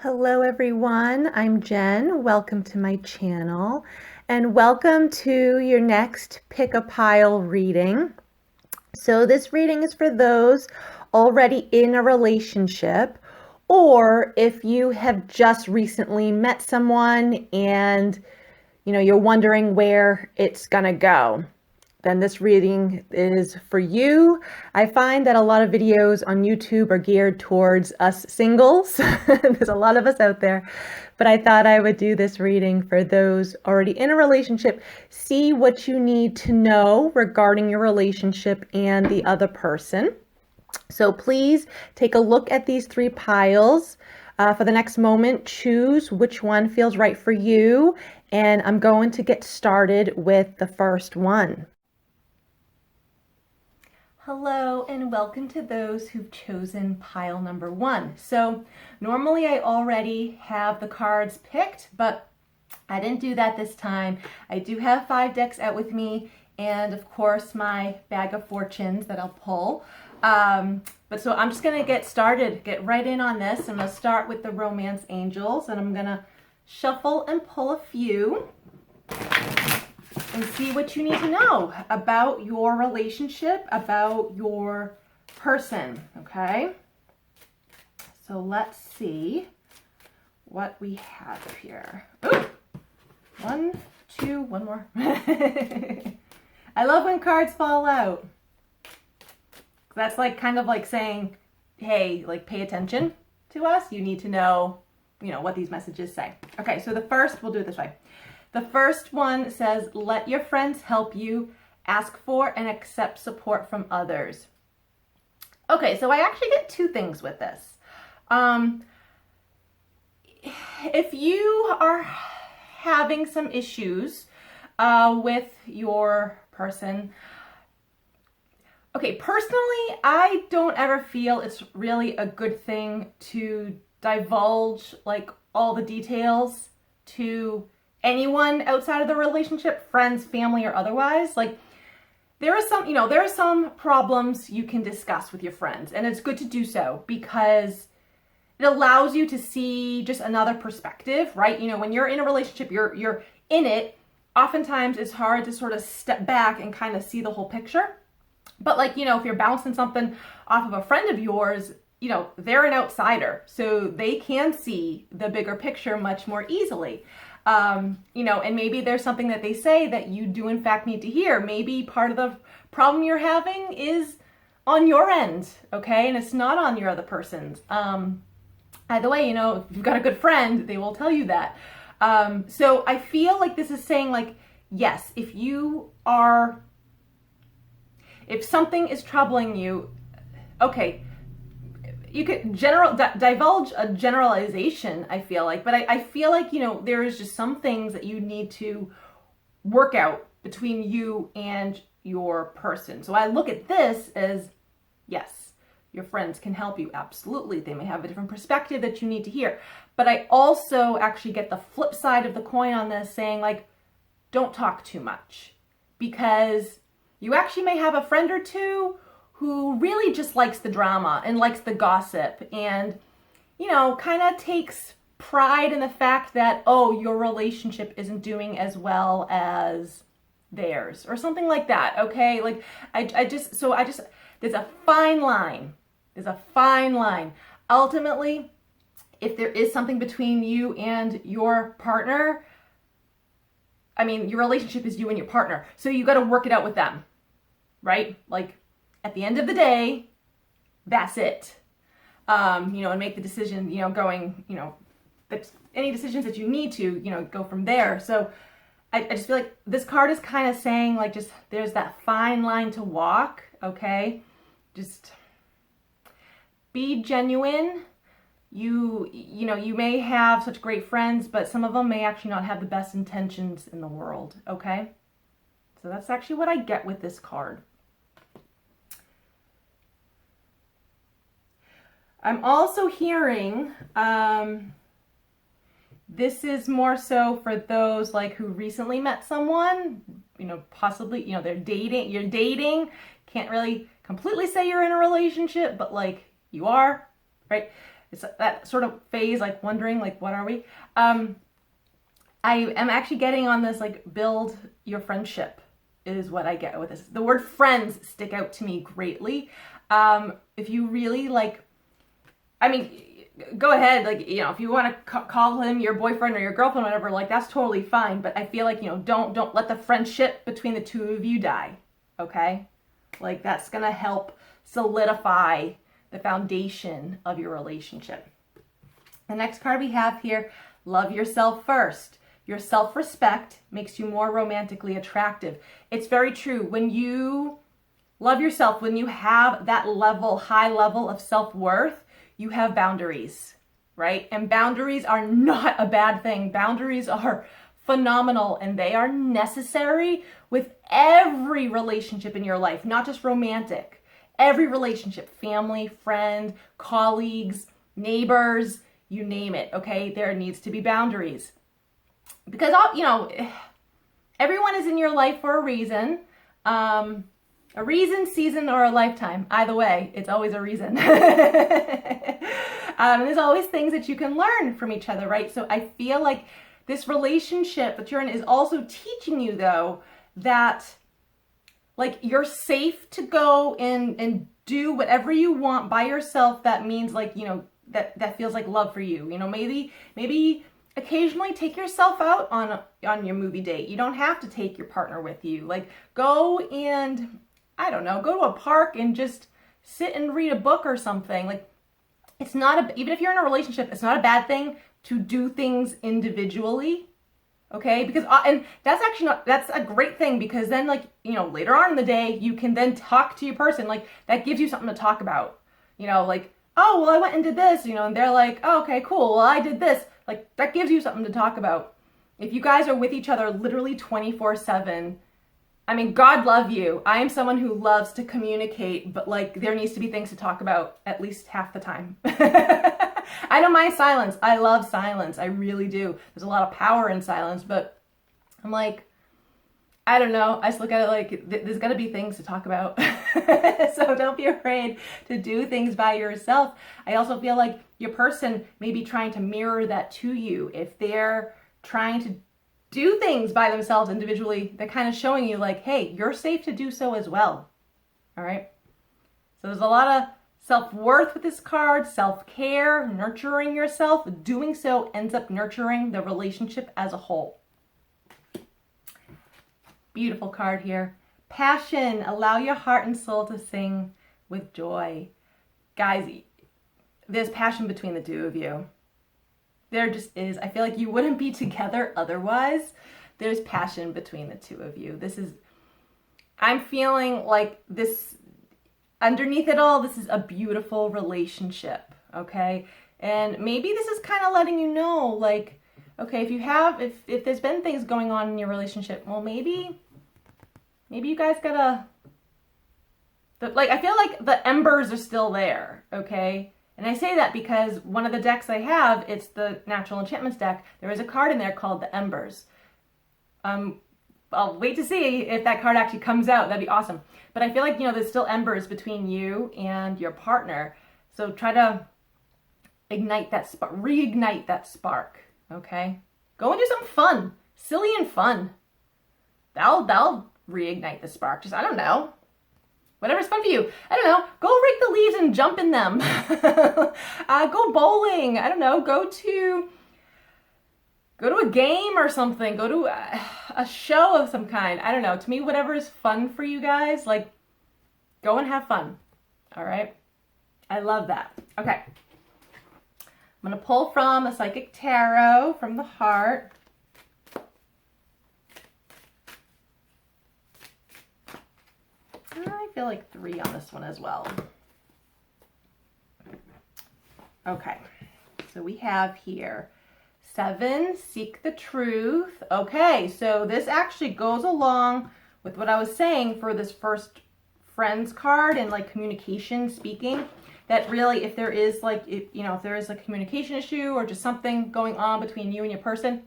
Hello everyone, I'm Jen. Welcome to my channel and welcome to your next Pick a Pile reading. So this reading is for those already in a relationship, or if you have just recently met someone and you're wondering where it's gonna go, then this reading is for you. I find that a lot of videos on YouTube are geared towards us singles. There's a lot of us out there, but I thought I would do this reading for those already in a relationship. See what you need to know regarding your relationship and the other person. So please take a look at these three piles. For the next moment, choose which one feels right for you, and I'm going to get started with the first one. Hello and welcome to those who've chosen pile number one. So normally I already have the cards picked, but I didn't do that this time. I do have 5 decks out with me and of course my bag of fortunes that I'll pull. So I'm just gonna get started, get right in on this. I'm gonna start with the romance angels and I'm gonna shuffle and pull a few and see what you need to know about your relationship, about your person, okay? So let's see what we have here. Ooh, 1, 2, one more. I love when cards fall out. That's like kind of like saying, hey, like pay attention to us. You need to know, what these messages say. Okay, so the first, we'll do it this way. The first one says, let your friends help you, ask for and accept support from others. Okay, so I actually get 2 things with this. If you are having some issues with your person, okay, personally, I don't ever feel it's really a good thing to divulge like all the details to anyone outside of the relationship, friends, family, or otherwise. Like there are some problems you can discuss with your friends, and it's good to do so because it allows you to see just another perspective, right? When you're in a relationship, you're in it. Oftentimes it's hard to sort of step back and kind of see the whole picture. But like, if you're bouncing something off of a friend of yours, they're an outsider, so they can see the bigger picture much more easily. And maybe there's something that they say that you do in fact need to hear. Maybe part of the problem you're having is on your end, okay? And it's not on your other person's. Either way, if you've got a good friend, they will tell you that. So I feel like this is saying like, yes, if something is troubling you, okay, you could divulge a generalization, I feel like, but I feel like, there is just some things that you need to work out between you and your person. So I look at this as, yes, your friends can help you. Absolutely. They may have a different perspective that you need to hear. But I also actually get the flip side of the coin on this saying like, don't talk too much, because you actually may have a friend or two who really just likes the drama and likes the gossip and, kind of takes pride in the fact that, oh, your relationship isn't doing as well as theirs or something like that. Okay. Like there's a fine line. There's a fine line. Ultimately, if there is something between you and your partner, your relationship is you and your partner. So you got to work it out with them, right? Like, at the end of the day, that's it. And make the decision, going, any decisions that you need to, go from there. So I just feel like this card is kind of saying like, just, there's that fine line to walk. Okay. Just be genuine. You may have such great friends, but some of them may actually not have the best intentions in the world. Okay. So that's actually what I get with this card. I'm also hearing, this is more so for those like who recently met someone, possibly, you're dating, can't really completely say you're in a relationship, but like you are, right? it's that sort of phase, like wondering, like, what are we? I am actually getting on this, like, build your friendship is what I get with this. The word friends stick out to me greatly. If you really, like, I mean, go ahead, like, you know, if you want to call him your boyfriend or your girlfriend, whatever, like, that's totally fine. But I feel like, you know, don't let the friendship between the two of you die, okay? Like, that's gonna help solidify the foundation of your relationship. The next card we have here, love yourself first. Your self-respect makes you more romantically attractive. It's very true. When you love yourself, when you have that level, high level of self-worth, you have boundaries, right? And boundaries are not a bad thing. Boundaries are phenomenal, and they are necessary with every relationship in your life, not just romantic. Every relationship, family, friend, colleagues, neighbors, you name it, okay? There needs to be boundaries. Because, you know, everyone is in your life for a reason. A reason, season, or a lifetime. Either way, it's always a reason. There's always things that you can learn from each other, right? So I feel like this relationship that you're in is also teaching you, though, that, like, you're safe to go and do whatever you want by yourself. That means, like, you know, that feels like love for you. You know, maybe occasionally take yourself out on your movie date. You don't have to take your partner with you. Like, go and, I don't know, go to a park and just sit and read a book or something. Like, it's not even if you're in a relationship, it's not a bad thing to do things individually. Okay? Because, and that's actually that's a great thing, because then, like, you know, later on in the day, you can then talk to your person. Like, that gives you something to talk about. You know, like, oh, well, I went and did this, you know, and they're like, oh, okay, cool. Well, I did this. Like, that gives you something to talk about. If you guys are with each other literally 24/7, I mean, God love you. I am someone who loves to communicate, but, like, there needs to be things to talk about at least half the time. I don't mind silence. I love silence. I really do. There's a lot of power in silence, but I'm like, I don't know. I just look at it like there's got to be things to talk about. So don't be afraid to do things by yourself. I also feel like your person may be trying to mirror that to you. If they're trying to do things by themselves individually, they're kind of showing you, like, hey, you're safe to do so as well. All right? So there's a lot of self-worth with this card, self-care, nurturing yourself. Doing so ends up nurturing the relationship as a whole. Beautiful card here. Passion. Allow your heart and soul to sing with joy. Guys, there's passion between the two of you. There just is. I feel like you wouldn't be together otherwise. There's passion between the two of you. I'm feeling like this, underneath it all, this is a beautiful relationship, okay? And maybe this is kind of letting you know, like, okay, if there's been things going on in your relationship, well, maybe you guys gotta, like, I feel like the embers are still there, okay? And I say that because one of the decks I have, it's the Natural Enchantments deck. There is a card in there called the Embers. I'll wait to see if that card actually comes out. That'd be awesome. But I feel like, you know, there's still embers between you and your partner. So try to ignite that spark, reignite that spark, okay? Go and do something fun, silly and fun. That'll reignite the spark. Just, I don't know. Whatever's fun for you. I don't know. Go rake the leaves and jump in them. Go bowling. I don't know. Go to a game or something. Go to a show of some kind. I don't know. To me, whatever is fun for you guys, like, go and have fun. All right? I love that. Okay. I'm going to pull from the Psychic Tarot from the heart. I feel like 3 on this one as well. Okay, so we have here 7, seek the truth. Okay, so this actually goes along with what I was saying for this first friends card and, like, communication, speaking. That really, if there is, like, if there is a communication issue or just something going on between you and your person,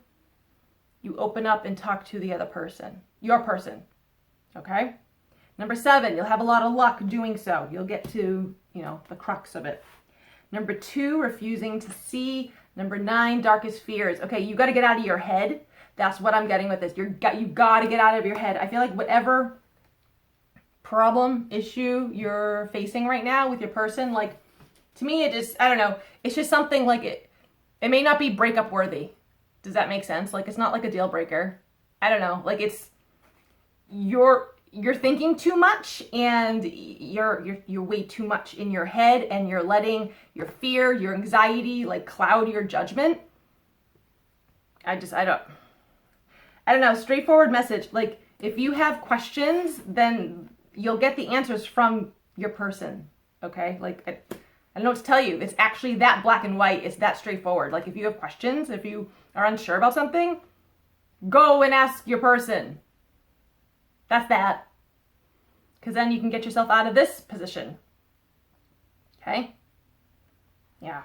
you open up and talk to the other person, your person. Okay. Number 7, you'll have a lot of luck doing so. You'll get to, the crux of it. Number 2, refusing to see. Number 9, darkest fears. Okay, you got to get out of your head. That's what I'm getting with this. You got to get out of your head. I feel like whatever problem, issue you're facing right now with your person, like, to me, it just, I don't know. It's just something like it may not be breakup worthy. Does that make sense? Like, it's not like a deal breaker. I don't know. Like, it's, you're thinking too much, and you're way too much in your head, and you're letting your fear, your anxiety, like, cloud your judgment. I don't know. Straightforward message. Like, if you have questions, then you'll get the answers from your person. Okay? Like, I don't know what to tell you. It's actually that black and white. It's that straightforward. Like, if you have questions, if you are unsure about something, go and ask your person. That's that. Because then you can get yourself out of this position. Okay? Yeah.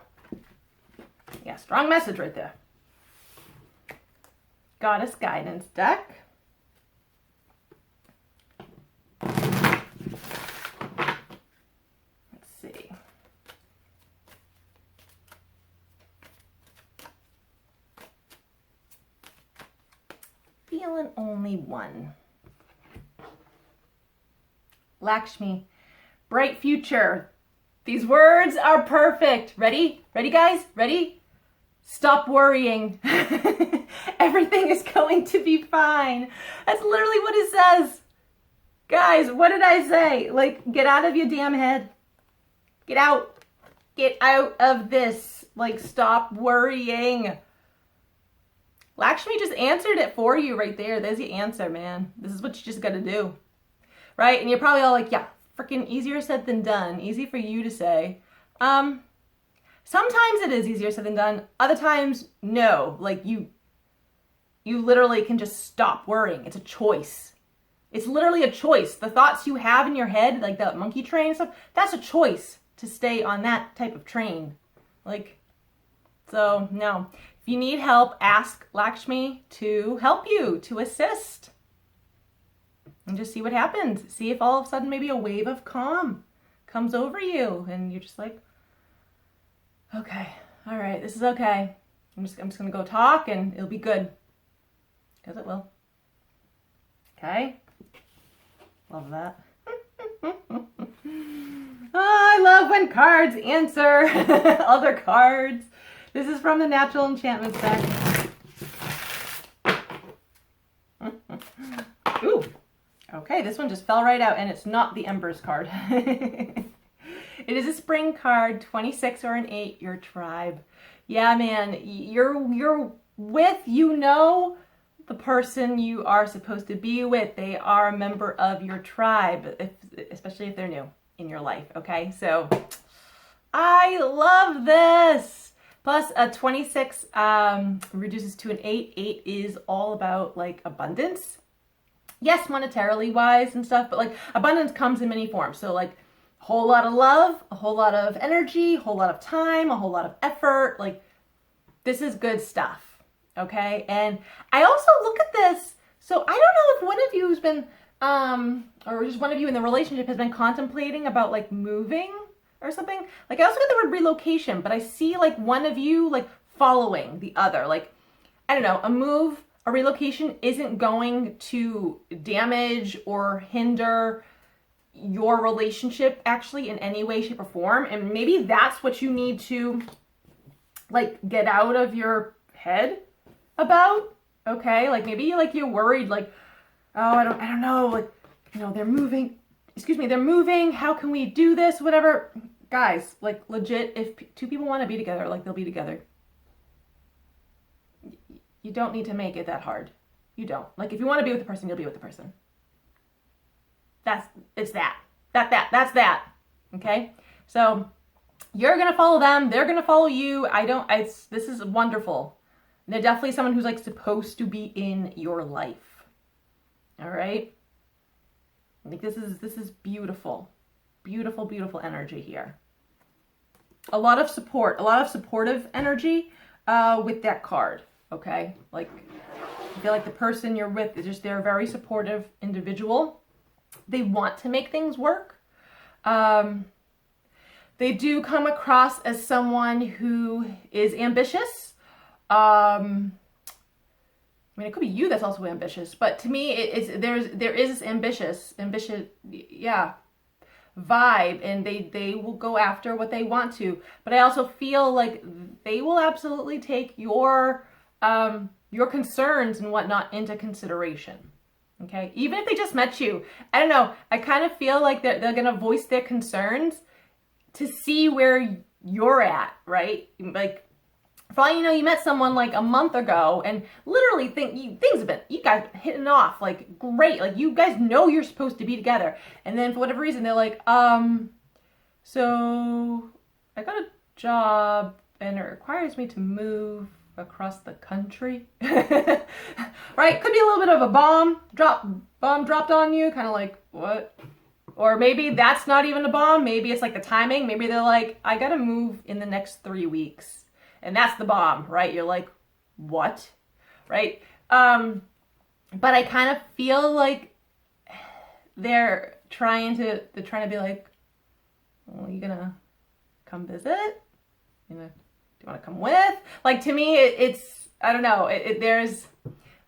Yeah, strong message right there. Goddess Guidance deck. Let's see. Feeling only one. Lakshmi, bright future. These words are perfect. Ready? Ready, guys? Ready? Stop worrying. Everything is going to be fine. That's literally what it says. Guys, what did I say? Like, get out of your damn head. Get out. Get out of this. Like, stop worrying. Lakshmi just answered it for you right there. There's the answer, man. This is what you just got to do. Right? And you're probably all like, yeah, freaking easier said than done. Easy for you to say. Sometimes it is easier said than done. Other times, no. Like, you literally can just stop worrying. It's a choice. It's literally a choice. The thoughts you have in your head, like the monkey train and stuff, that's a choice to stay on that type of train. Like, so, no. If you need help, ask Lakshmi to help you, to assist. And just see what happens. See if all of a sudden maybe a wave of calm comes over you and you're just like, okay, all right, this is okay. I'm just gonna go talk and it'll be good. Because it will. Okay? Love that. Oh, I love when cards answer other cards. This is from the Natural Enchantment deck. Ooh. Okay, this one just fell right out, and it's not the Embers card. It is a spring card, 26 or an 8, your tribe. Yeah, man, you're with, the person you are supposed to be with. They are a member of your tribe, especially if they're new in your life, okay? So, I love this. Plus, a 26 reduces to an 8. 8 is all about, like, abundance. Yes, monetarily wise and stuff, but like abundance comes in many forms. So like a whole lot of love, a whole lot of energy, a whole lot of time, a whole lot of effort. Like, this is good stuff. Okay. And I also look at this. So I don't know if one of you has been, or just one of you in the relationship has been contemplating about like moving or something. Like, I also get the word relocation, but I see like one of you like following the other. Like, I don't know, a relocation isn't going to damage or hinder your relationship actually in any way, shape, or form. And maybe that's what you need to like get out of your head about. Okay, like maybe you're worried, like, oh, I don't know, like, they're moving. They're moving. How can we do this? Whatever. Guys, like, legit, if two people want to be together, like, they'll be together. You don't need to make it that hard. You don't. Like, if you want to be with the person, you'll be with the person. That's that. Okay? So, you're going to follow them. They're going to follow you. This is wonderful. They're definitely someone who's, like, supposed to be in your life. All right? Like, this is beautiful. Beautiful, beautiful energy here. A lot of support. A lot of supportive energy with that card. Okay, like, I feel like the person you're with is they're a very supportive individual. They want to make things work. They do come across as someone who is ambitious. I mean, it could be you that's also ambitious, but to me, there is this ambitious, yeah, vibe, and they will go after what they want to. But I also feel like they will absolutely take your concerns and whatnot into consideration. Okay, even if they just met you, I don't know. I kind of feel like they're gonna voice their concerns to see where you're at, right? Like, for all you know, you met someone like a month ago and literally things have been, you guys hitting off like great. Like, you guys know you're supposed to be together. And then for whatever reason, they're like, so I got a job and it requires me to move across the country. Right? Could be a little bit of a bomb dropped on you. Kind of like, what? Or maybe that's not even a bomb. Maybe it's like the timing. Maybe they're like, I gotta move in the next 3 weeks. And that's the bomb, right? You're like, what? Right? But I kind of feel like they're trying to be like, well, you gonna come visit? Do you want to come with? Like, to me, it's, I don't know. There's,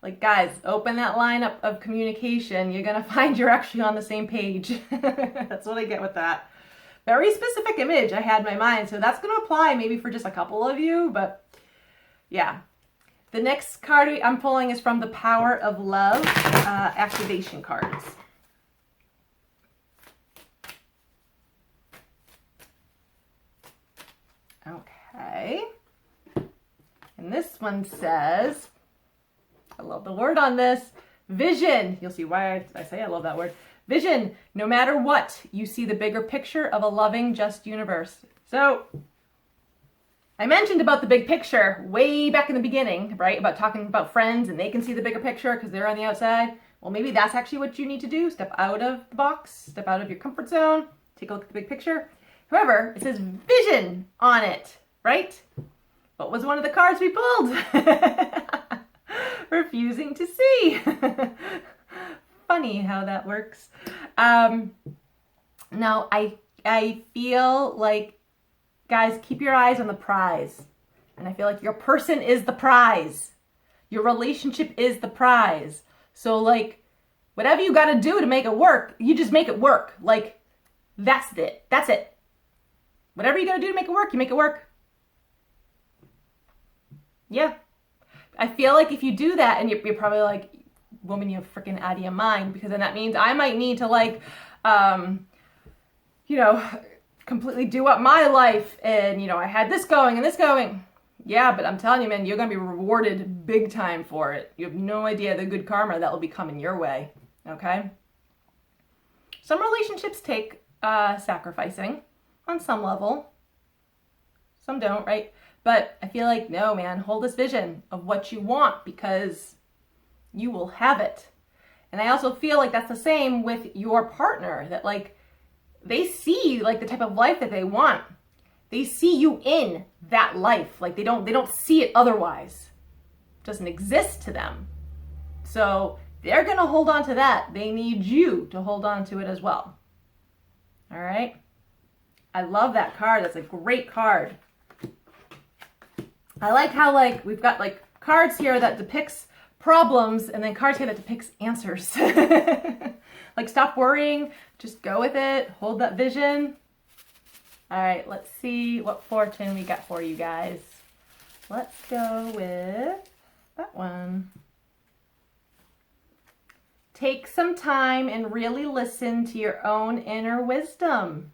like, guys, open that line up of communication. You're gonna find you're actually on the same page. That's what I get with that. Very specific image I had in my mind, so that's going to apply maybe for just a couple of you, but yeah. The next card I'm pulling is from the Power of Love activation cards. Okay. And this one says, I love the word on this, vision. You'll see why I say I love that word. Vision. No matter what, you see the bigger picture of a loving, just universe. So, I mentioned about the big picture way back in the beginning, right? About talking about friends and they can see the bigger picture because they're on the outside. Well, maybe that's actually what you need to do. Step out of the box, step out of your comfort zone, take a look at the big picture. However, it says vision on it, right? What was one of the cards we pulled? Refusing to see. Funny how that works. Now, I feel like, guys, keep your eyes on the prize. And I feel like your person is the prize. Your relationship is the prize. So, like, whatever you got to do to make it work, you just make it work. Like, that's it. That's it. Whatever you got to do to make it work, you make it work. Yeah. I feel like if you do that, and you're probably like, woman, you're freaking out of your mind, because then that means I might need to, like, completely do up my life, and, I had this going and this going. Yeah, but I'm telling you, man, you're going to be rewarded big time for it. You have no idea the good karma that will be coming your way, okay? Some relationships take sacrificing on some level. Some don't, right? But I feel like, no, man, hold this vision of what you want, because you will have it. And I also feel like that's the same with your partner, that, like, they see, like, the type of life that they want. They see you in that life. Like, they don't see it otherwise. It doesn't exist to them. So they're going to hold on to that. They need you to hold on to it as well. All right? I love that card. That's a great card. I like how, like, we've got, like, cards here that depicts problems, and then cards here that depicts answers. Like, stop worrying, just go with it, hold that vision. All right, let's see what fortune we got for you guys. Let's go with that one. Take some time and really listen to your own inner wisdom.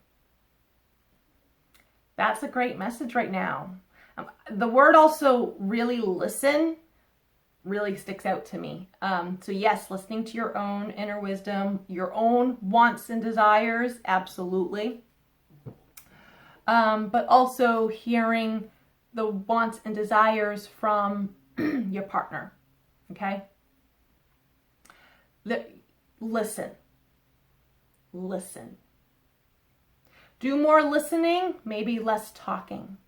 That's a great message right now. The word also, really listen, really sticks out to me. So yes, listening to your own inner wisdom, your own wants and desires, absolutely. But also hearing the wants and desires from your partner, okay? Listen. Do more listening, maybe less talking.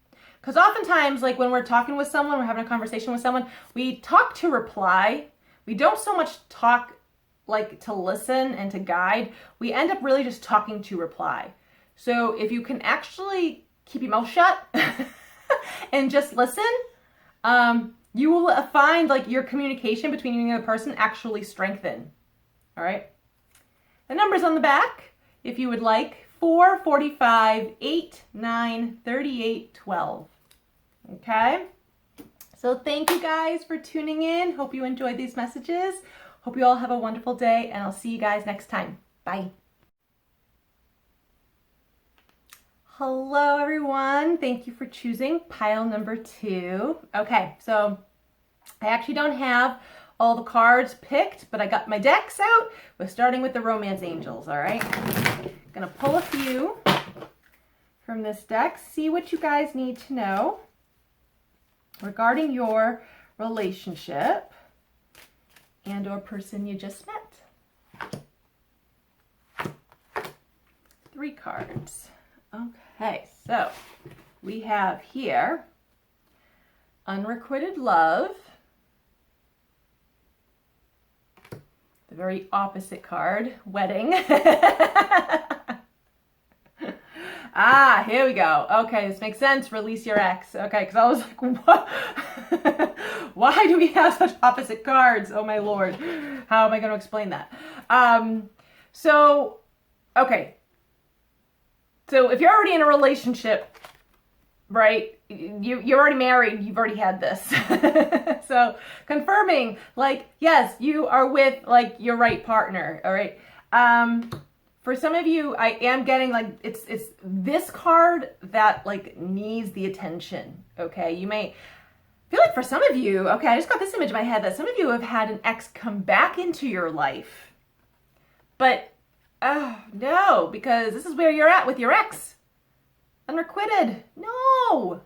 Because oftentimes, like, when we're talking with someone, we're having a conversation with someone, we talk to reply. We don't so much talk, like, to listen and to guide. We end up really just talking to reply. So if you can actually keep your mouth shut and just listen, you will find like your communication between you and the other person actually strengthen. All right. The numbers on the back, if you would like: 4, 45, 8, 9, 38, 12. Okay. So thank you guys for tuning in. Hope you enjoyed these messages. Hope you all have a wonderful day, and I'll see you guys next time. Bye. Hello, everyone. Thank you for choosing pile number 2. Okay, so I actually don't have all the cards picked, but I got my decks out. We're starting with the Romance Angels, all right? I'm gonna pull a few from this deck, see what you guys need to know regarding your relationship and or person you just met. 3 cards. Okay, so we have here Unrequited Love, the very opposite card, Wedding. Here we go. Okay, this makes sense. Release your ex. Okay, because I was like, what? Why do we have such opposite cards? Oh my Lord. How am I going to explain that? Okay. So if you're already in a relationship, right, you're already married, you've already had this. So confirming, like, yes, you are with, like, your right partner, all right? For some of you, I am getting, like, it's this card that, like, needs the attention, okay? You may feel like for some of you, okay, I just got this image in my head that some of you have had an ex come back into your life. But, oh, no, because this is where you're at with your ex. Unrequited. No,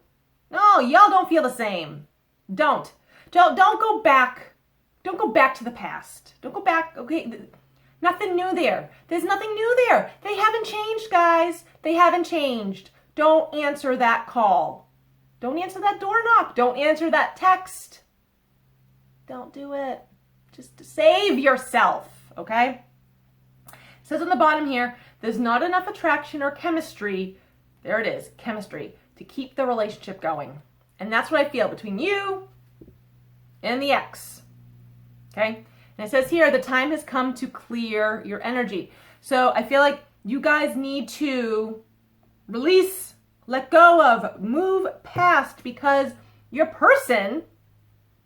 y'all don't feel the same. Don't go back. Don't go back to the past. Don't go back, okay? Nothing new there. There's nothing new there. They haven't changed, guys. They haven't changed. Don't answer that call. Don't answer that door knock. Don't answer that text. Don't do it. Just save yourself, okay? It says on the bottom here, there's not enough attraction or chemistry. There it is, chemistry, to keep the relationship going. And that's what I feel between you and the ex, okay? And it says here, the time has come to clear your energy. So I feel like you guys need to release, let go of, move past, because your person,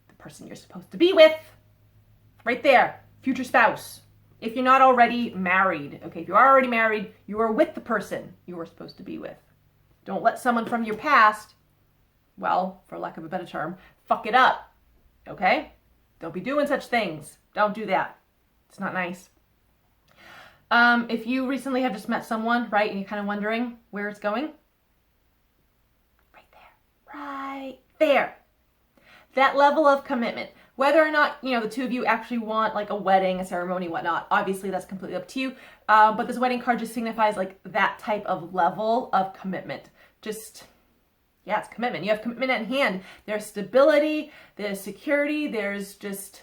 the person you're supposed to be with, right there, future spouse. If you're not already married, okay, if you are already married, you are with the person you were supposed to be with. Don't let someone from your past, well, for lack of a better term, fuck it up, okay? Don't be doing such things. Don't do that. It's not nice. If you recently have just met someone, right, and you're kind of wondering where it's going, right there. That level of commitment. Whether or not, you know, the two of you actually want like a wedding, a ceremony, whatnot, obviously that's completely up to you. But this wedding card just signifies like that type of level of commitment. Just, yeah, it's commitment. You have commitment at hand. There's stability, there's security, there's just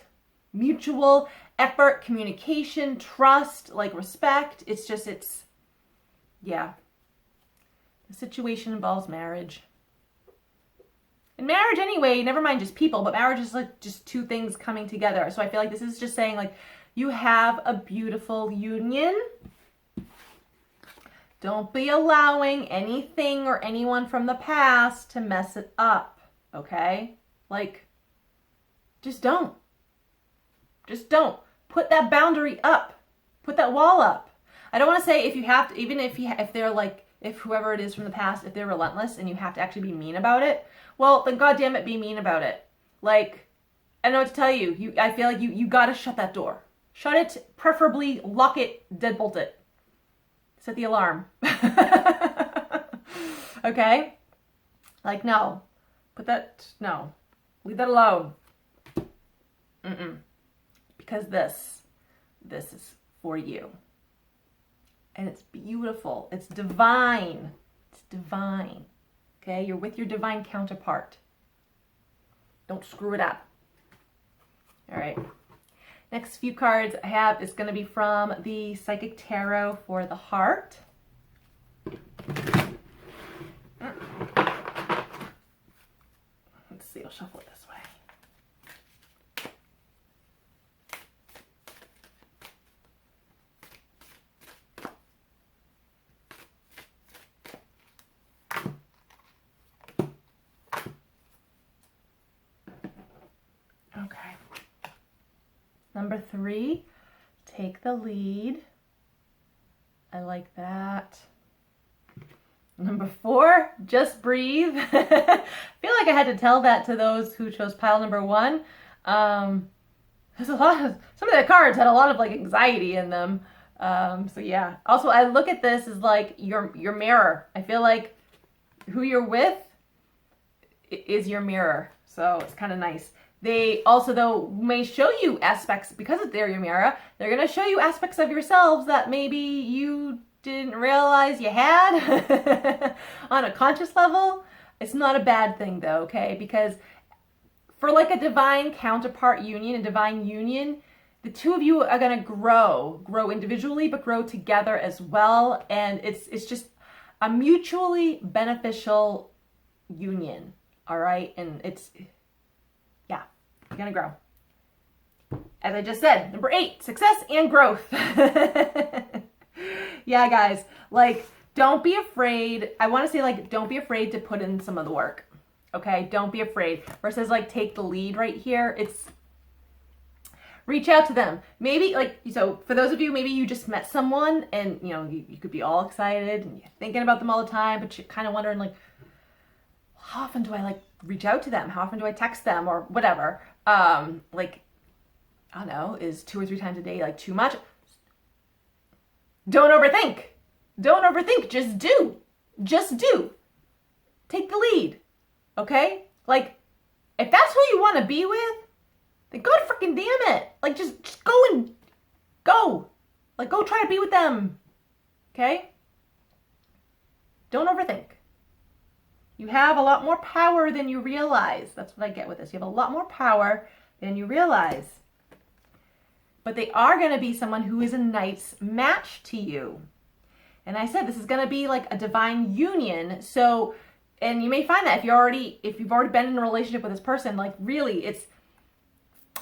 mutual effort, communication, trust, like respect. Yeah. The situation involves marriage. And marriage anyway, never mind just people, but marriage is like just two things coming together. So I feel like this is just saying like, you have a beautiful union. Don't be allowing anything or anyone from the past to mess it up, okay? Like, just don't. Just don't. Put that boundary up. Put that wall up. I don't want to say if you have to, even if they're like, if whoever it is from the past, if they're relentless and you have to actually be mean about it, well, then goddamn it, be mean about it. Like, I don't know what to tell you. I feel like you gotta shut that door. Shut it, preferably lock it, deadbolt it. Set the alarm. Okay? Like, no. No. Leave that alone. Because this is for you. And it's beautiful. It's divine. It's divine. Okay? You're with your divine counterpart. Don't screw it up. All right. Next few cards I have is going to be from the Psychic Tarot for the Heart. Let's see, I'll shuffle it this way. Okay. Number 3, take the lead. I like that. Number 4, just breathe. I feel like I had to tell that to those who chose pile number 1. There's a lot of, some of the cards had a lot of like anxiety in them. So yeah. Also, I look at this as like your mirror. I feel like who you're with is your mirror. So it's kind of nice. They also, though, may show you aspects, because they're your mirror, they're going to show you aspects of yourselves that maybe you didn't realize you had on a conscious level. It's not a bad thing, though, okay? Because for like a divine counterpart union, a divine union, the two of you are going to grow individually, but grow together as well. And it's just a mutually beneficial union, all right? And it's... yeah, you're gonna grow. As I just said, number 8, success and growth. Yeah, guys, like, don't be afraid. I want to say, like, don't be afraid to put in some of the work. Okay, don't be afraid. Versus, like, take the lead right here. It's reach out to them. Maybe, like, so for those of you, maybe you just met someone and, you know, you could be all excited and you're thinking about them all the time, but you're kind of wondering, like, how often do I like reach out to them? How often do I text them or whatever? Like, I don't know, is 2 or 3 times a day like too much? Don't overthink. Don't overthink. Just do. Just do. Take the lead. Okay? Like, if that's who you want to be with, then God freaking damn it. Like, just go and go. Like, go try to be with them. Okay? Don't overthink. You have a lot more power than you realize. That's what I get with this. You have a lot more power than you realize. But they are going to be someone who is a nice match to you. And I said this is going to be like a divine union. So, and you may find that if you've already been in a relationship with this person, like really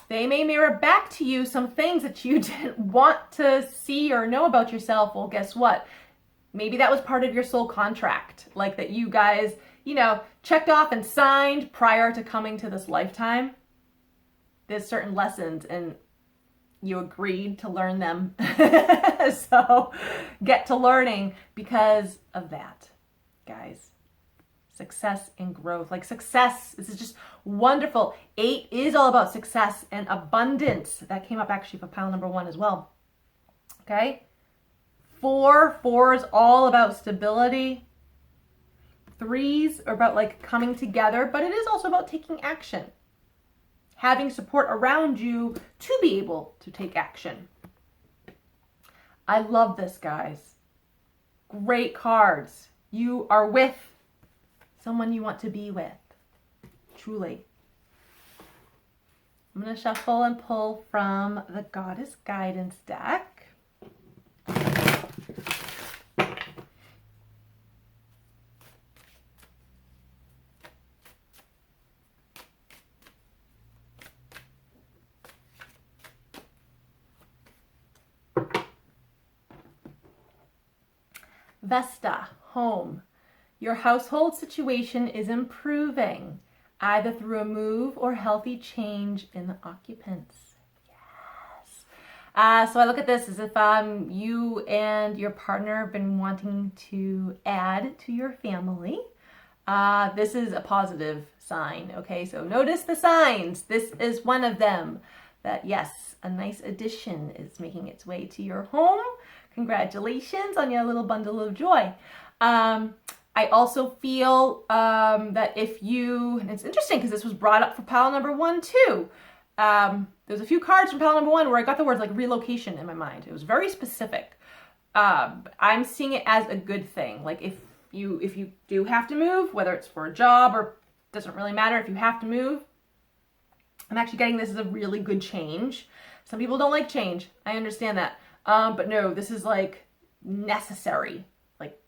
they may mirror back to you some things that you didn't want to see or know about yourself. Well, guess what? Maybe that was part of your soul contract, like that you guys, you know, checked off and signed prior to coming to this lifetime. There's certain lessons and you agreed to learn them. So get to learning because of that, guys. Success and growth. Like success, this is just wonderful. 8 is all about success and abundance. That came up actually for pile number 1 as well. Okay? 4 is all about stability. 3s are about like coming together, but it is also about taking action. Having support around you to be able to take action. I love this, guys. Great cards. You are with someone you want to be with. Truly. I'm going to shuffle and pull from the Goddess Guidance deck. Vesta, home. Your household situation is improving, either through a move or healthy change in the occupants. Yes. So I look at this as if you and your partner have been wanting to add to your family. This is a positive sign, okay? So notice the signs. This is one of them. That yes, a nice addition is making its way to your home. Congratulations on your little bundle of joy. I also feel that if you, and it's interesting because this was brought up for pile number 1 too. There's a few cards from pile number 1 where I got the words like relocation in my mind. It was very specific. I'm seeing it as a good thing. Like if you do have to move, whether it's for a job or doesn't really matter, if you have to move, I'm actually getting this as a really good change. Some people don't like change. I understand that. But no, this is like necessary. Like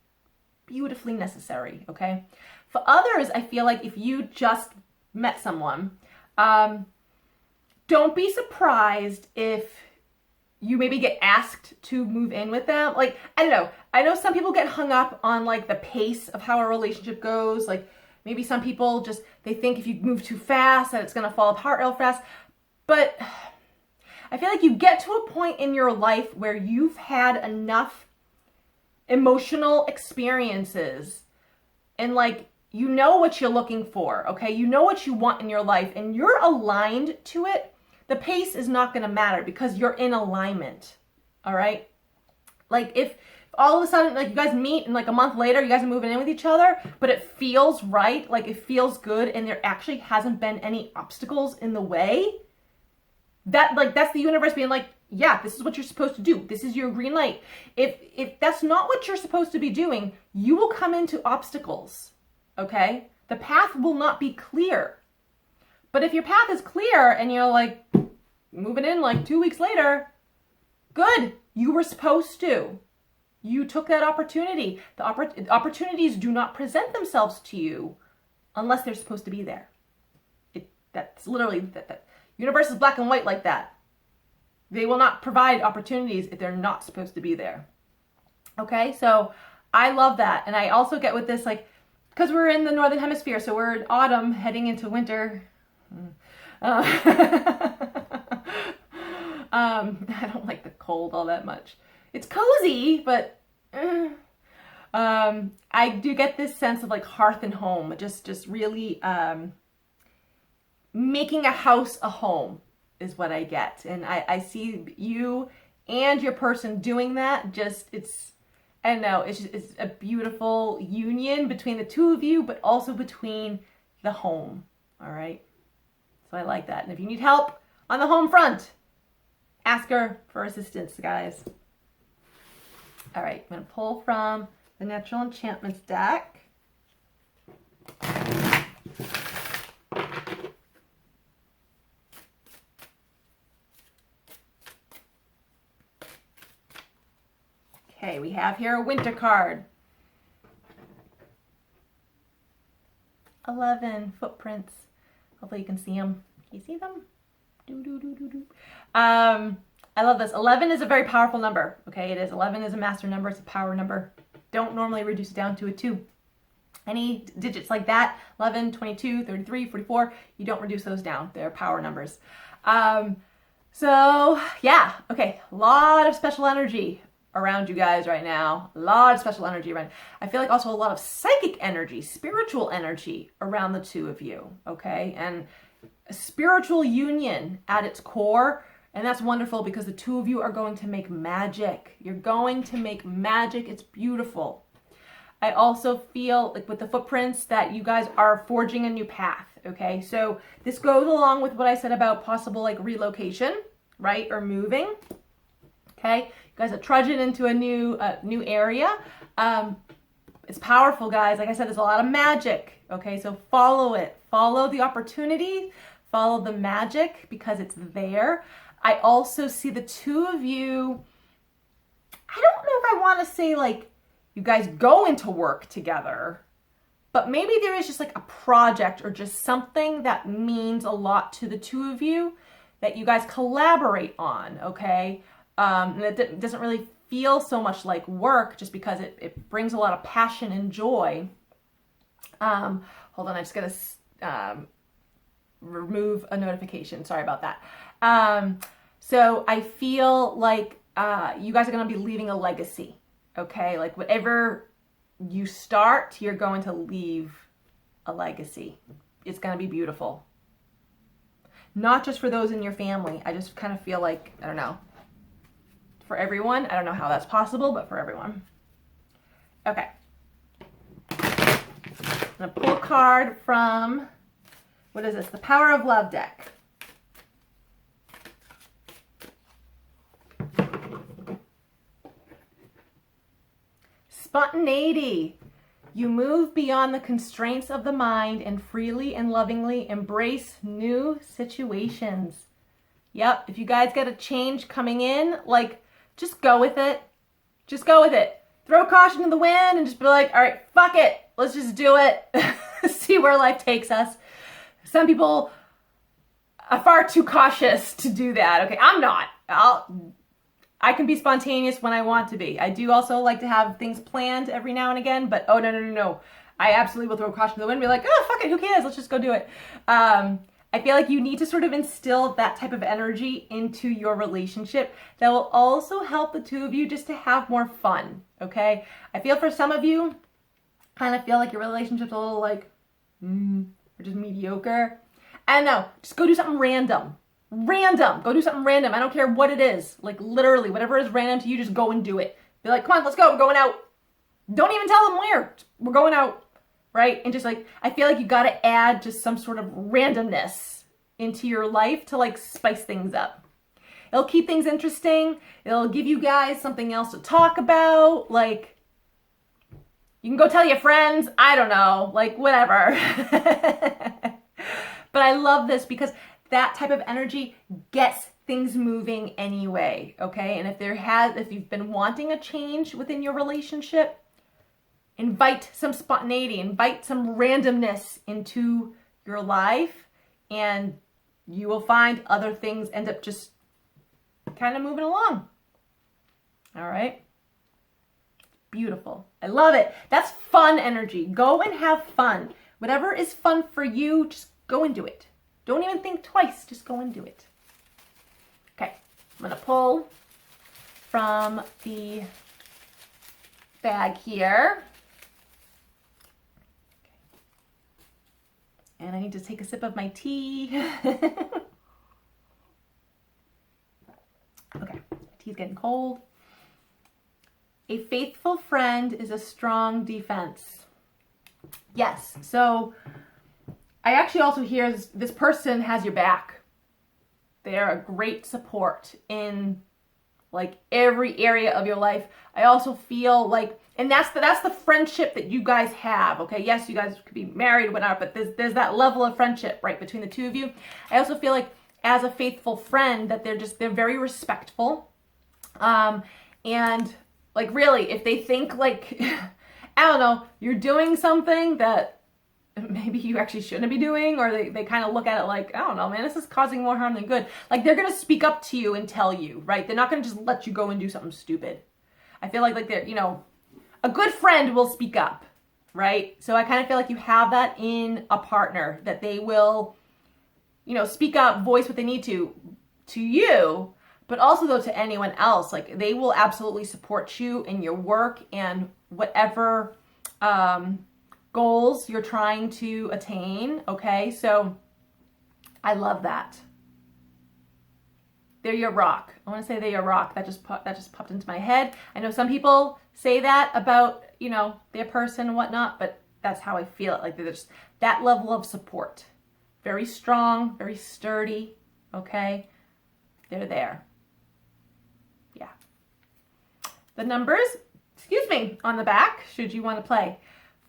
beautifully necessary, okay? For others, I feel like if you just met someone, don't be surprised if you maybe get asked to move in with them. Like, I don't know. I know some people get hung up on like the pace of how a relationship goes. Like maybe some people just, they think if you move too fast that it's going to fall apart real fast. But I feel like you get to a point in your life where you've had enough emotional experiences and like, you know what you're looking for, okay? You know what you want in your life and you're aligned to it. The pace is not going to matter because you're in alignment, all right? Like if all of a sudden, like you guys meet and like a month later, you guys are moving in with each other, but it feels right, like it feels good and there actually hasn't been any obstacles in the way, that's the universe being like, yeah, this is what you're supposed to do. This is your green light. If that's not what you're supposed to be doing, you will come into obstacles, okay? The path will not be clear. But if your path is clear and you're like moving in like 2 weeks later, good. You were supposed to. You took that opportunity. The opportunities do not present themselves to you unless they're supposed to be there. That's literally that. Universe is black and white like that. They will not provide opportunities if they're not supposed to be there. Okay, so I love that. And I also get with this, like, because we're in the Northern Hemisphere, so we're in autumn heading into winter. I don't like the cold all that much. It's cozy, but I do get this sense of like hearth and home, just really making a house a home is what I get. And I see you and your person doing that. I don't know, it's a beautiful union between the two of you, but also between the home, all right? So I like that. And if you need help on the home front, ask her for assistance, guys. All right, I'm going to pull from the Natural Enchantments deck. Okay, we have here a winter card. 11 footprints. Hopefully you can see them. Can you see them? I love this. 11 is a very powerful number. Okay, it is. 11 is a master number. It's a power number. Don't normally reduce it down to a 2. Any digits like that, 11, 22, 33, 44, you don't reduce those down. They're power numbers. So yeah, okay, a lot of special energy around you guys right now. A lot of special energy around. I feel like also a lot of psychic energy, spiritual energy around the two of you, okay? And a spiritual union at its core, and that's wonderful because the two of you are going to make magic. You're going to make magic. It's beautiful. I also feel like with the footprints that you guys are forging a new path, okay? So this goes along with what I said about possible like relocation, right? Or moving, okay? You guys are trudging into a new area. It's powerful, guys. Like I said, there's a lot of magic, okay? So follow it. Follow the opportunity. Follow the magic because it's there. I also see the two of you, I don't know if I want to say like you guys go into work together, but maybe there is just like a project or just something that means a lot to the two of you that you guys collaborate on, okay? And it doesn't really feel so much like work just because it brings a lot of passion and joy. Hold on, I just gotta remove a notification. Sorry about that. So I feel like you guys are going to be leaving a legacy, okay? Like whatever you start, you're going to leave a legacy. It's going to be beautiful. Not just for those in your family. I just kind of feel like, I don't know, for everyone. I don't know how that's possible, but for everyone. Okay. I'm going to pull a card from, what is this? The Power of Love deck. Spontaneity. You move beyond the constraints of the mind and freely and lovingly embrace new situations. Yep, if you guys get a change coming in, like, just go with it. Just go with it. throw caution to the wind and just be like, all right, fuck it. Let's just do it. See where life takes us. Some people are far too cautious to do that. Okay, I'm not. I can be spontaneous when I want to be. I do also like to have things planned every now and again, but oh, no. I absolutely will throw caution to the wind and be like, oh, fuck it, who cares? Let's just go do it. I feel like you need to sort of instill that type of energy into your relationship that will also help the two of you just to have more fun, okay? I feel for some of you, kind of feel like your relationship's a little like, or just mediocre. I don't know, just go do something random. Go do something random. I don't care what it is. Like literally, whatever is random to you, just go and do it. Be like, come on, let's go. We're going out. Don't even tell them where. We're going out, right? And just like, I feel like you got to add just some sort of randomness into your life to like spice things up. It'll keep things interesting. It'll give you guys something else to talk about. Like, you can go tell your friends. I don't know, like whatever. But I love this because that type of energy gets things moving anyway, okay? And if you've been wanting a change within your relationship, invite some spontaneity, invite some randomness into your life, and you will find other things end up just kind of moving along. All right? Beautiful. I love it. That's fun energy. Go and have fun. Whatever is fun for you, just go and do it. Don't even think twice. Just go and do it. Okay. I'm going to pull from the bag here. And I need to take a sip of my tea. Okay. Tea's getting cold. A faithful friend is a strong defense. Yes. So I actually also hear this person has your back. They're a great support in like every area of your life. I also feel like, and that's the friendship that you guys have. Okay, yes, you guys could be married or whatever, but there's that level of friendship right between the two of you. I also feel like as a faithful friend that they're very respectful, and like really, if they think like I don't know, you're doing something that maybe you actually shouldn't be doing, or they kind of look at it like, I don't know, man, this is causing more harm than good. Like they're going to speak up to you and tell you, right? They're not going to just let you go and do something stupid. I feel like they're, a good friend will speak up, right? So I kind of feel like you have that in a partner, that they will, speak up, voice what they need to you, but also though to anyone else. Like they will absolutely support you in your work and whatever, goals you're trying to attain, okay? So I love that. They're your rock. I want to say they're your rock. That just popped into my head. I know some people say that about, their person and whatnot, but that's how I feel it. Like there's that level of support. Very strong, very sturdy, okay? They're there. Yeah. The numbers, on the back, should you want to play.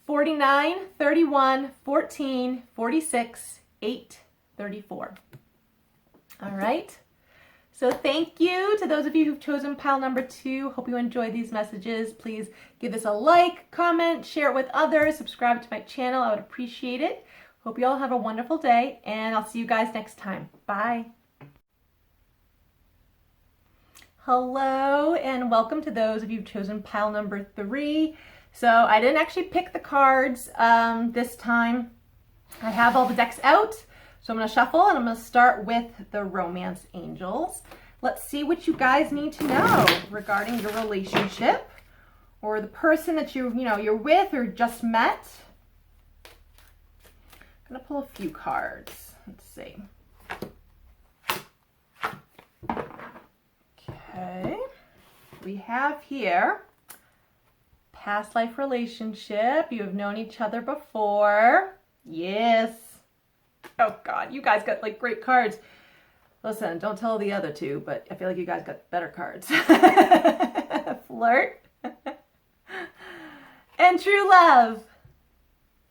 49, 31, 14, 46, 8, 34. All right. So thank you to those of you who've chosen pile number 2. Hope you enjoyed these messages. Please give this a like, comment, share it with others, subscribe to my channel. I would appreciate it. Hope you all have a wonderful day, and I'll see you guys next time. Bye. Hello, and welcome to those of you who've chosen pile number 3. So I didn't actually pick the cards this time. I have all the decks out. So I'm going to shuffle, and I'm going to start with the Romance Angels. Let's see what you guys need to know regarding your relationship or the person that you're with or just met. I'm going to pull a few cards. Let's see. Okay. We have here past life relationship. You have known each other before. Yes. Oh God, you guys got like great cards. Listen, don't tell the other two, but I feel like you guys got better cards. Flirt. And true love.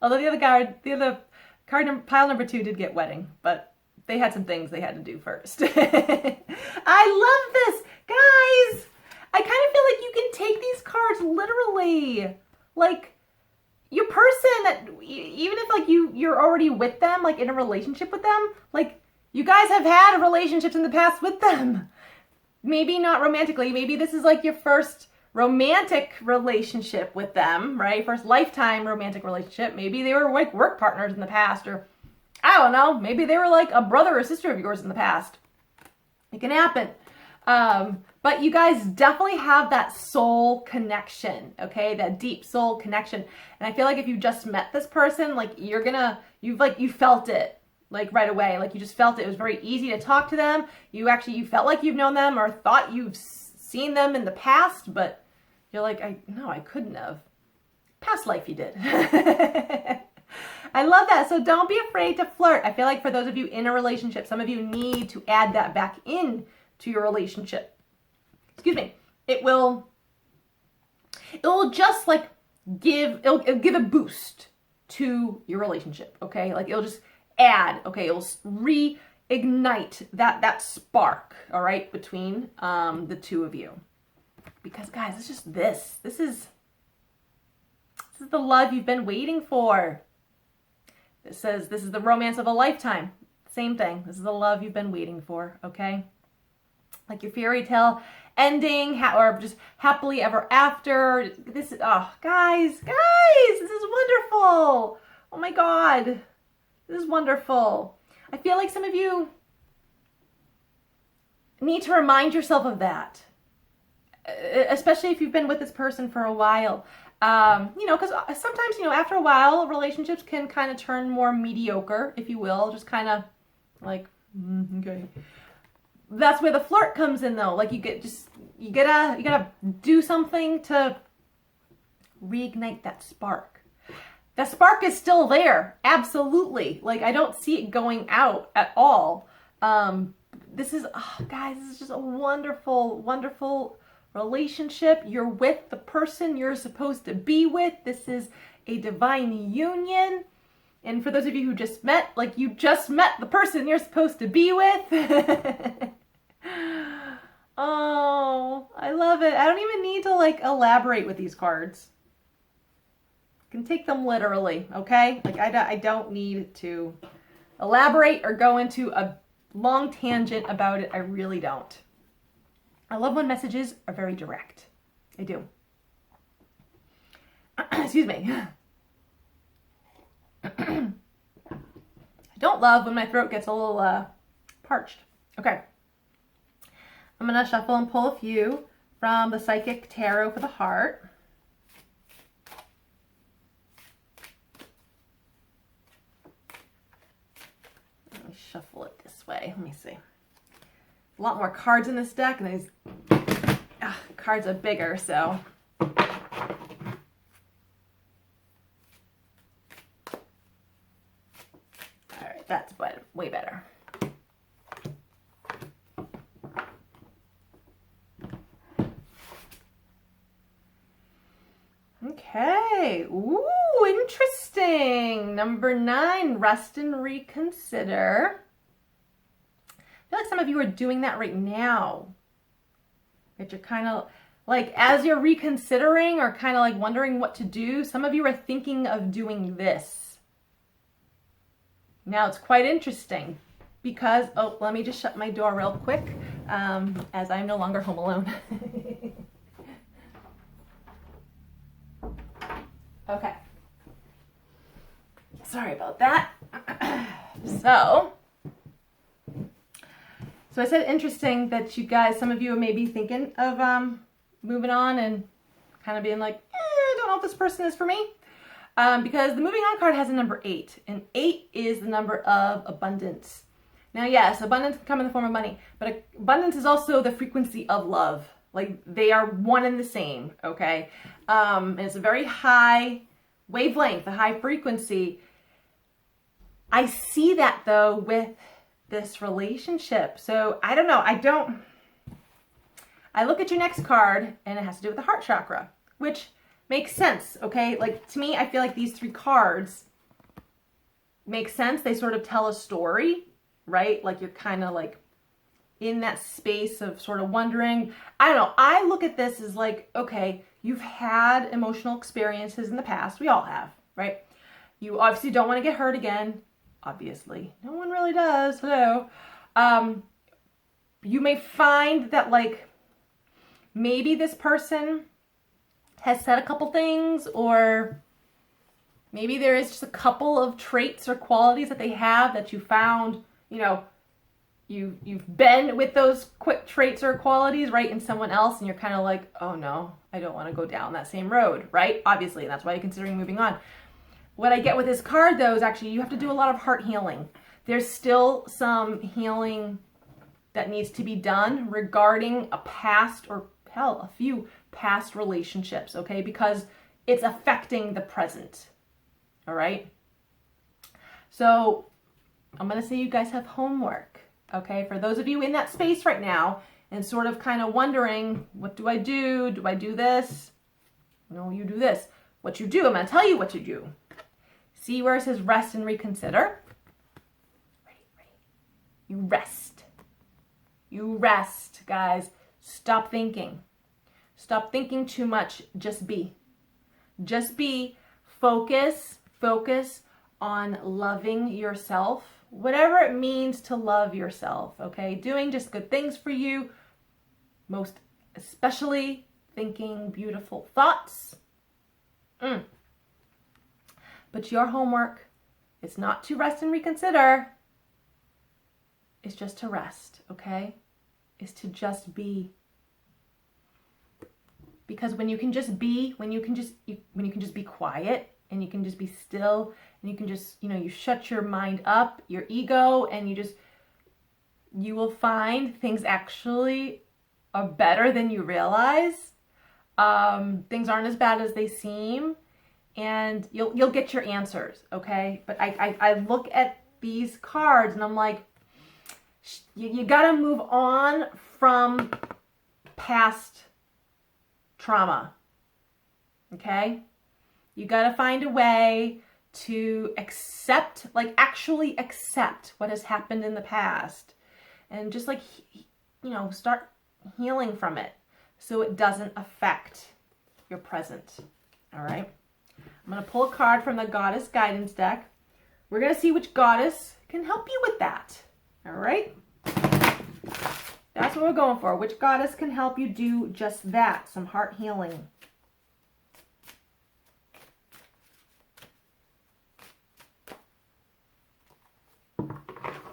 Although the other card, pile number 2 did get wedding, but they had some things they had to do first. I love this. Guys, I kind of feel like you can take these cards literally. Like, your person that, even if like you're already with them, like in a relationship with them, like you guys have had relationships in the past with them. Maybe not romantically. Maybe this is like your first romantic relationship with them, right? First lifetime romantic relationship. Maybe they were like work partners in the past, or I don't know. Maybe they were like a brother or sister of yours in the past. It can happen. But you guys definitely have that soul connection, okay? That deep soul connection. And I feel like if you just met this person, like you felt it like right away. Like you just felt it. It was very easy to talk to them. You felt like you've known them or thought you've seen them in the past, but you're like, I couldn't have. Past life you did. I love that. So don't be afraid to flirt. I feel like for those of you in a relationship, some of you need to add that back in to your relationship. Excuse me. It will just like it'll give a boost to your relationship, okay? Like it'll just add, okay? It'll reignite that spark, all right, between the two of you. Because guys, it's just this. This is the love you've been waiting for. It says this is the romance of a lifetime. Same thing. This is the love you've been waiting for, okay? Like your fairy tale ending or just happily ever after. This is, oh, guys, this is wonderful. Oh my God. This is wonderful. I feel like some of you need to remind yourself of that, especially if you've been with this person for a while. Because sometimes, after a while, relationships can kind of turn more mediocre, if you will, just kind of like, okay. That's where the flirt comes in, though. Like you gotta do something to reignite that spark. The spark is still there, absolutely. Like I don't see it going out at all. This is, guys, this is just a wonderful, wonderful relationship. You're with the person you're supposed to be with. This is a divine union. And for those of you who just met, like you just met the person you're supposed to be with. Oh, I love it. I don't even need to like elaborate with these cards. You can take them literally, okay? Like I don't need to elaborate or go into a long tangent about it. I really don't. I love when messages are very direct. I do. Excuse me. I don't love when my throat gets a little parched. Okay. I'm going to shuffle and pull a few from the Psychic Tarot for the Heart. Let me shuffle it this way. Let me see. A lot more cards in this deck, and these cards are bigger, so. All right, that's way better. Okay. Ooh, interesting. Number 9, rest and reconsider. I feel like some of you are doing that right now. That you're kind of like, as you're reconsidering or kind of like wondering what to do, some of you are thinking of doing this. Now it's quite interesting because, let me just shut my door real quick as I'm no longer home alone. Okay. Sorry about that. So I said interesting that you guys, some of you may be thinking of moving on and kind of being like, I don't know if this person is for me. Because the moving on card has a number 8, and 8 is the number of abundance. Now, yes, abundance can come in the form of money, but abundance is also the frequency of love. Like they are one and the same, okay? And it's a very high wavelength, a high frequency. I see that though with this relationship. So I don't know. I look at your next card and it has to do with the heart chakra, which makes sense, okay? Like to me, I feel like these 3 cards make sense. They sort of tell a story, right? Like you're kind of like in that space of sort of wondering, I don't know, I look at this as like, okay, you've had emotional experiences in the past. We all have, right? You obviously don't want to get hurt again. Obviously, no one really does. Hello. You may find that like maybe this person has said a couple things, or maybe there is just a couple of traits or qualities that they have that you found, you know, you've been with those quick traits or qualities, right, in someone else, and you're kind of like, oh no, I don't want to go down that same road, right? Obviously, and that's why you're considering moving on. What I get with this card, though, is actually you have to do a lot of heart healing. There's still some healing that needs to be done regarding a past, or hell, a few past relationships, okay? Because it's affecting the present, all right? So I'm going to say you guys have homework, okay? For those of you in that space right now and sort of kind of wondering, what do I do? Do I do this? No, you do this. What you do, I'm going to tell you what to do. See where it says rest and reconsider? Ready. You rest. You rest, guys. Stop thinking. Stop thinking too much. Just be. Just be. Focus on loving yourself. Whatever it means to love yourself, okay? Doing just good things for you. Most especially thinking beautiful thoughts. But your homework is not to rest and reconsider. It's just to rest, okay? Is to just be. Because when you can just be, when you can just be quiet, and you can just be still, and you can just, you shut your mind up, your ego, and you will find things actually are better than you realize. Things aren't as bad as they seem, and you'll get your answers, okay? But I look at these cards and I'm like, you gotta move on from past trauma, okay? You gotta find a way to accept, like actually accept what has happened in the past, and just like, start healing from it so it doesn't affect your present, all right? I'm gonna pull a card from the Goddess Guidance deck. We're gonna see which goddess can help you with that, all right? That's what we're going for. Which goddess can help you do just that? Some heart healing.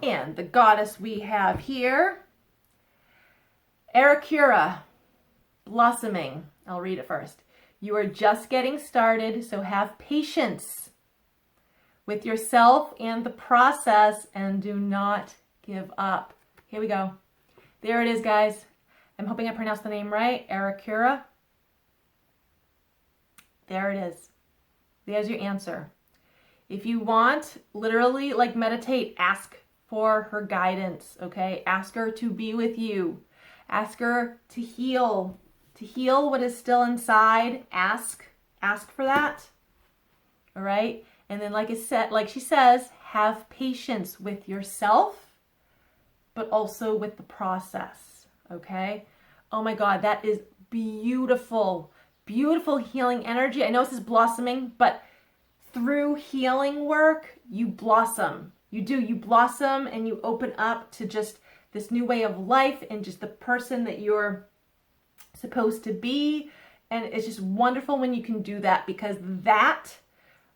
And the goddess we have here, Arakura, blossoming. I'll read it first. You are just getting started, so have patience with yourself and the process, and do not give up. Here we go. There it is, guys. I'm hoping I pronounced the name right. Arakura. There it is. There's your answer. If you want, literally, like meditate, ask for her guidance, okay? Ask her to be with you. Ask her to heal what is still inside. Ask for that, all right? And then like she says, have patience with yourself, but also with the process, okay? Oh my God, that is beautiful, beautiful healing energy. I know this is blossoming, but through healing work, you blossom. You blossom, and you open up to just this new way of life and just the person that you're supposed to be. And it's just wonderful when you can do that, because that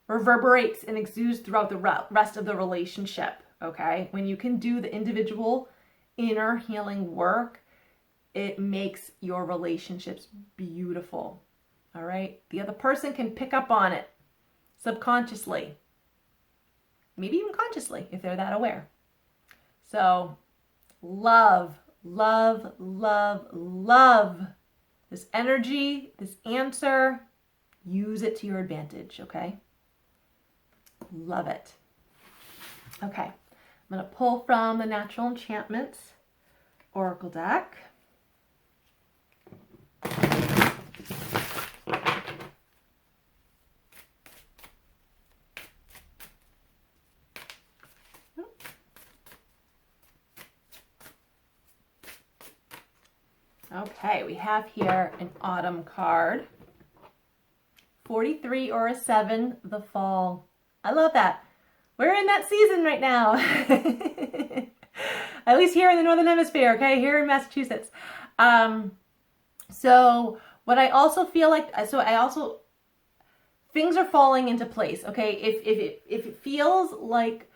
reverberates and exudes throughout the rest of the relationship, okay? When you can do the individual inner healing work, it makes your relationships beautiful, all right? The other person can pick up on it subconsciously, maybe even consciously if they're that aware. So love this energy, this answer. Use it to your advantage, okay? Love it. Okay, I'm going to pull from the Natural Enchantments Oracle deck. Okay, we have here an autumn card. 43 or a 7, the fall. I love that. We're in that season right now. At least here in the Northern Hemisphere, okay? Here in Massachusetts. So what I also feel like, things are falling into place, okay? If it feels like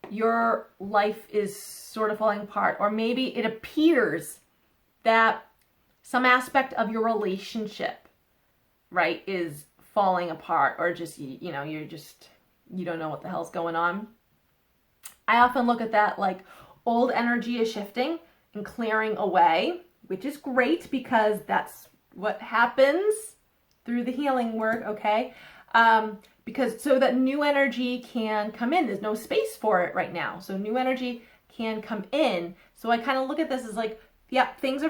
your life is sort of falling apart, or maybe it appears that some aspect of your relationship, right, is falling apart, or just, you know, you don't know what the hell's going on. I often look at that like old energy is shifting and clearing away, which is great because that's what happens through the healing work, okay? Because so that new energy can come in. There's no space for it right now. So new energy can come in. So I kind of look at this as like, yeah, things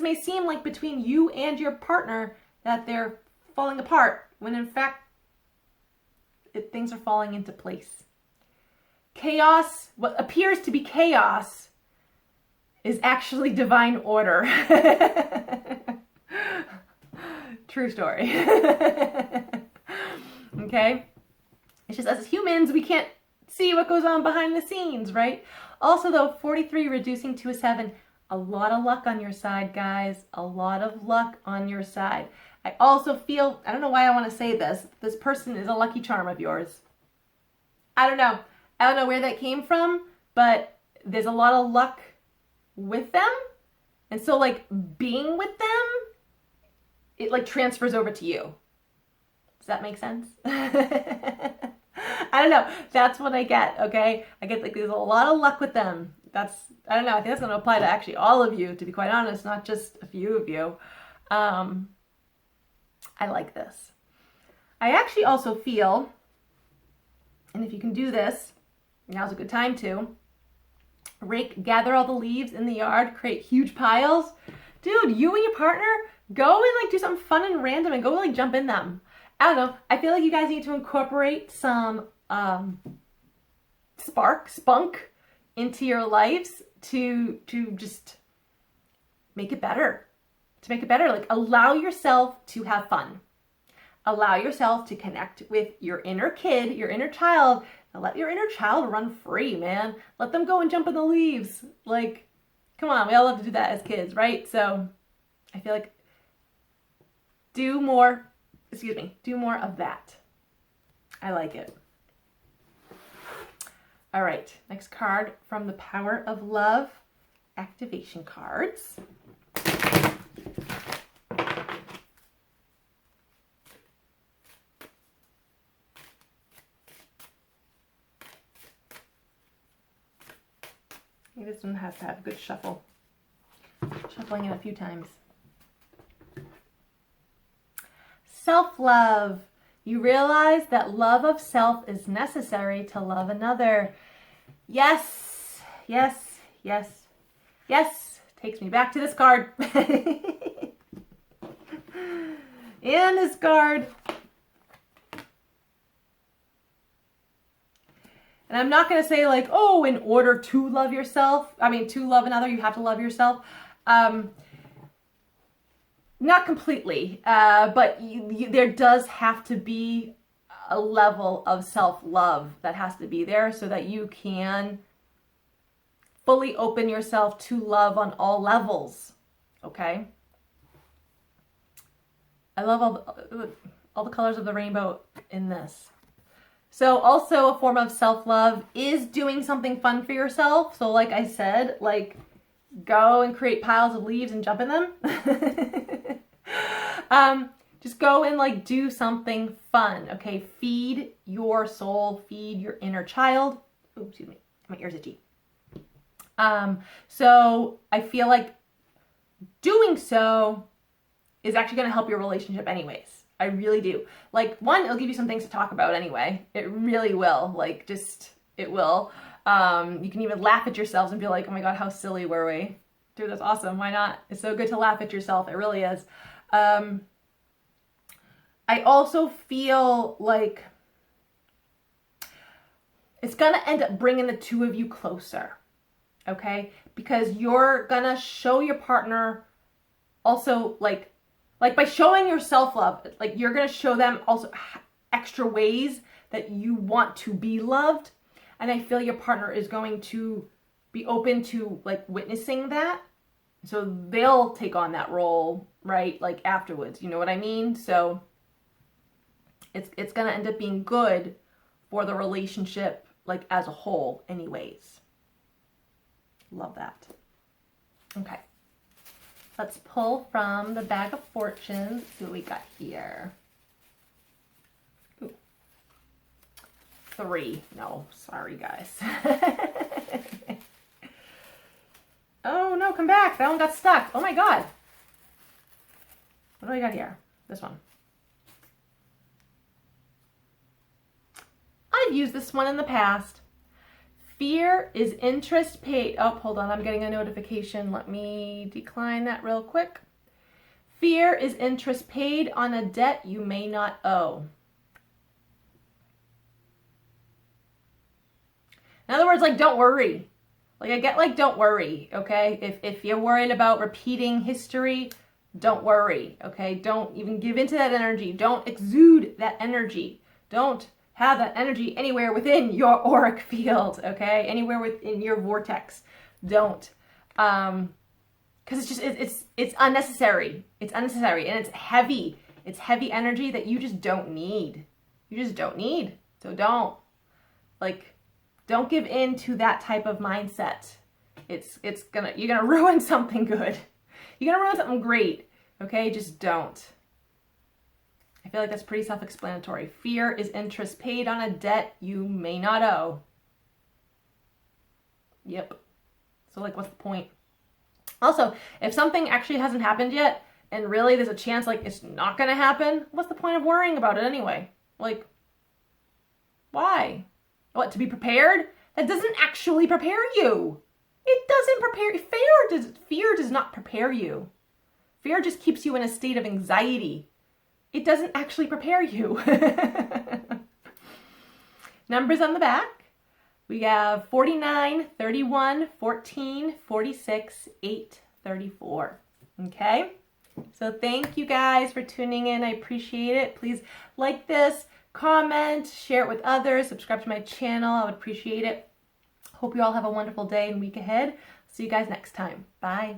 may seem like between you and your partner that they're falling apart, when in fact, things are falling into place. Chaos, what appears to be chaos, is actually divine order. True story. Okay? It's just as humans, we can't see what goes on behind the scenes, right? Also, though, 43 reducing to a 7, a lot of luck on your side, guys. A lot of luck on your side. I also feel, I don't know why I want to say this person is a lucky charm of yours. I don't know where that came from, but there's a lot of luck with them. And so like being with them, it like transfers over to you. Does that make sense? I don't know. That's what I get, okay? I get like there's a lot of luck with them. I don't know. I think that's going to apply to actually all of you, to be quite honest, not just a few of you. I like this. I actually also feel, and if you can do this, now's a good time to gather all the leaves in the yard, create huge piles. Dude, you and your partner, go and like do something fun and random and go like jump in them. I don't know. I feel like you guys need to incorporate some spunk into your lives to just make it better. To make it better. Like allow yourself to have fun. Allow yourself to connect with your inner kid, your inner child, and let your inner child run free, man. Let them go and jump in the leaves. Like, come on, we all love to do that as kids, right? So I feel like do more of that. I like it. All right, next card from the Power of Love activation cards. This one has to have a good shuffle. Shuffling it a few times. Self-love. You realize that love of self is necessary to love another. Yes, yes, yes, yes. Takes me back to this card. And this card. And I'm not going to say like, oh, in order to love yourself, to love another, you have to love yourself. Not completely, but there does have to be a level of self-love that has to be there so that you can fully open yourself to love on all levels, okay? I love all the colors of the rainbow in this. So also a form of self-love is doing something fun for yourself. So like I said, like go and create piles of leaves and jump in them. Just go and like do something fun, okay? Feed your soul, feed your inner child. Oh, excuse me, my ear's itchy. So I feel like doing so is actually going to help your relationship anyways. I really do. Like, one, it'll give you some things to talk about anyway. It really will. Like, just, it will. You can even laugh at yourselves and be like, oh my God, how silly were we? Dude, that's awesome. Why not? It's so good to laugh at yourself. It really is. I also feel like it's going to end up bringing the two of you closer. okay? Because you're gonna show your partner also, like by showing your self-love, like you're gonna show them also extra ways that you want to be loved. And I feel your partner is going to be open to like witnessing that. So they'll take on that role, right? Like afterwards, you know what I mean? So it's gonna end up being good for the relationship, like as a whole anyways. Love that. Okay. Let's pull from the Bag of Fortunes. Let's see what we got here. Ooh. 3. No, sorry guys. Oh no, come back. That one got stuck. Oh my God. What do I got here? This one. I've used this one in the past. Fear is interest paid. Oh, hold on. I'm getting a notification. Let me decline that real quick. Fear is interest paid on a debt you may not owe. In other words, like, don't worry. Like, I get like, don't worry, okay? If you're worried about repeating history, don't worry, okay? Don't even give into that energy. Don't exude that energy. Don't have that energy anywhere within your auric field, okay? Anywhere within your vortex. Don't. Because it's just, it's unnecessary. It's unnecessary, and it's heavy. It's heavy energy that you just don't need. You just don't need. So don't. Like, don't give in to that type of mindset. You're gonna ruin something good. You're gonna ruin something great, okay? Just don't. I feel like that's pretty self-explanatory. Fear is interest paid on a debt you may not owe. Yep. So like, what's the point? Also, if something actually hasn't happened yet, and really there's a chance like it's not gonna happen, what's the point of worrying about it anyway? Like, why? What, to be prepared? That doesn't actually prepare you. It doesn't prepare. Fear does not prepare you. Fear just keeps you in a state of anxiety. It doesn't actually prepare you. Numbers on the back. We have 49, 31, 14, 46, 8, 34. Okay? So thank you guys for tuning in. I appreciate it. Please like this, comment, share it with others, subscribe to my channel. I would appreciate it. Hope you all have a wonderful day and week ahead. See you guys next time. Bye.